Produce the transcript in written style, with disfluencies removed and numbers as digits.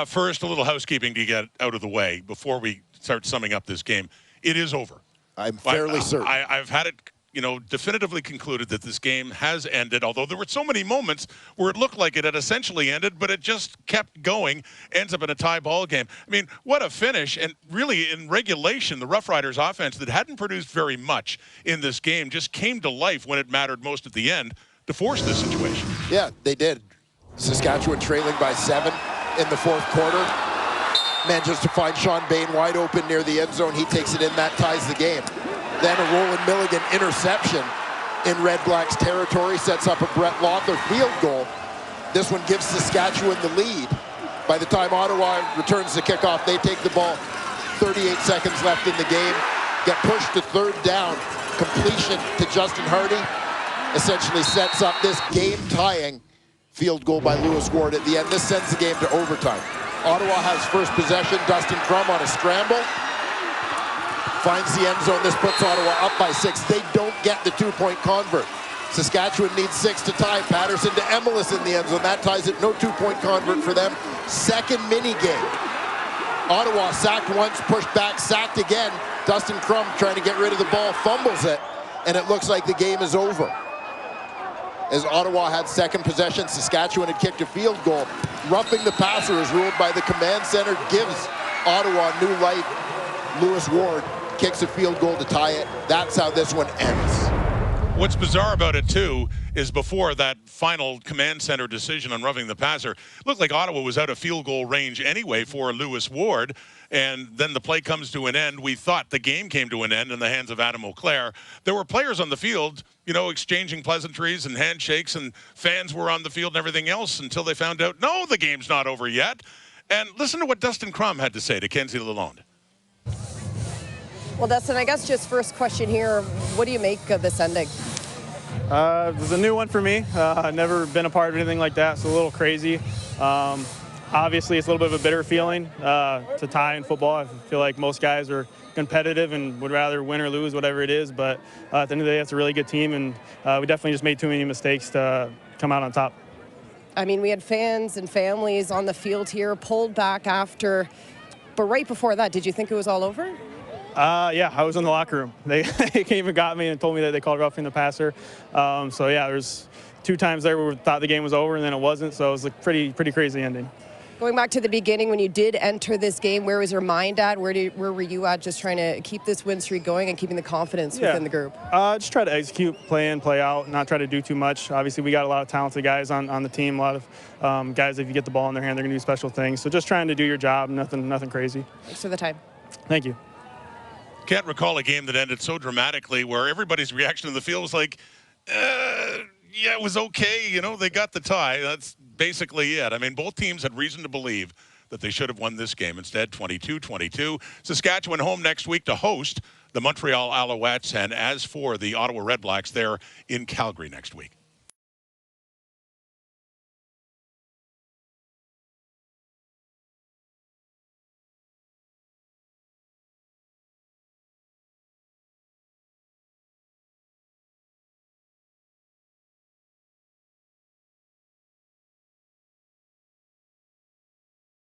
First, a little housekeeping to get out of the way before we start summing up this game. It is over. I'm fairly certain. I've had it, definitively concluded that this game has ended, although there were so many moments where it looked like it had essentially ended, but it just kept going, ends up in a tie ball game. I mean, what a finish. And really, in regulation, the Roughriders offense that hadn't produced very much in this game just came to life when it mattered most at the end to force this situation. Yeah, they did. Saskatchewan trailing by 7 in the fourth quarter. Manages to find Sean Bain wide open near the end zone. He takes it in. That ties the game. Then a Roland Milligan interception in Redblacks territory sets up a Brett Lothar field goal. This one gives Saskatchewan the lead. By the time Ottawa returns the kickoff, they take the ball. 38 seconds left in the game. Get pushed to third down. Completion to Justin Hardy essentially sets up this game-tying field goal by Lewis Ward at the end. This sends the game to overtime. Ottawa has first possession. Dustin Crum on a scramble. Finds the end zone. This puts Ottawa up by 6. They don't get the two-point convert. Saskatchewan needs 6 to tie. Patterson to Emelis in the end zone. That ties it. No two-point convert for them. Second mini game. Ottawa sacked once, pushed back, sacked again. Dustin Crum trying to get rid of the ball, fumbles it, and it looks like the game is over. As Ottawa had second possession, Saskatchewan had kicked a field goal. Roughing the passer is ruled by the command center, gives Ottawa new life. Lewis Ward kicks a field goal to tie it. That's how this one ends. What's bizarre about it, too, is before that final command center decision on roughing the passer, it looked like Ottawa was out of field goal range anyway for Lewis Ward, and then the play comes to an end. We thought the game came to an end in the hands of Adam Auclair. There were players on the field, exchanging pleasantries and handshakes, and fans were on the field and everything else until they found out, no, the game's not over yet. And listen to what Dustin Crum had to say to Kenzie Lalonde. Well, Dustin, I guess just first question here, what do you make of this ending? It was a new one for me. I've never been a part of anything like that, so a little crazy. Obviously, it's a little bit of a bitter feeling to tie in football. I feel like most guys are competitive and would rather win or lose, whatever it is. But at the end of the day, it's a really good team, and we definitely just made too many mistakes to come out on top. I mean, we had fans and families on the field here, pulled back after. But right before that, did you think it was all over? Yeah, I was in the locker room. They came and got me and told me that they called roughing the passer. So yeah, there's 2 times there where we thought the game was over and then it wasn't. So it was a pretty crazy ending. Going back to the beginning, when you did enter this game, where was your mind at? Where were you at, just trying to keep this win streak going and keeping the confidence within the group? Just try to execute, play in, play out, not try to do too much. Obviously, we got a lot of talented guys on the team. A lot of guys, if you get the ball in their hand, they're going to do special things. So just trying to do your job, nothing crazy. Thanks for the time. Thank you. Can't recall a game that ended so dramatically where everybody's reaction in the field was like, yeah, it was okay. They got the tie. That's basically it. I mean, both teams had reason to believe that they should have won this game. Instead, 22-22. Saskatchewan home next week to host the Montreal Alouettes. And as for the Ottawa Redblacks, they're in Calgary next week.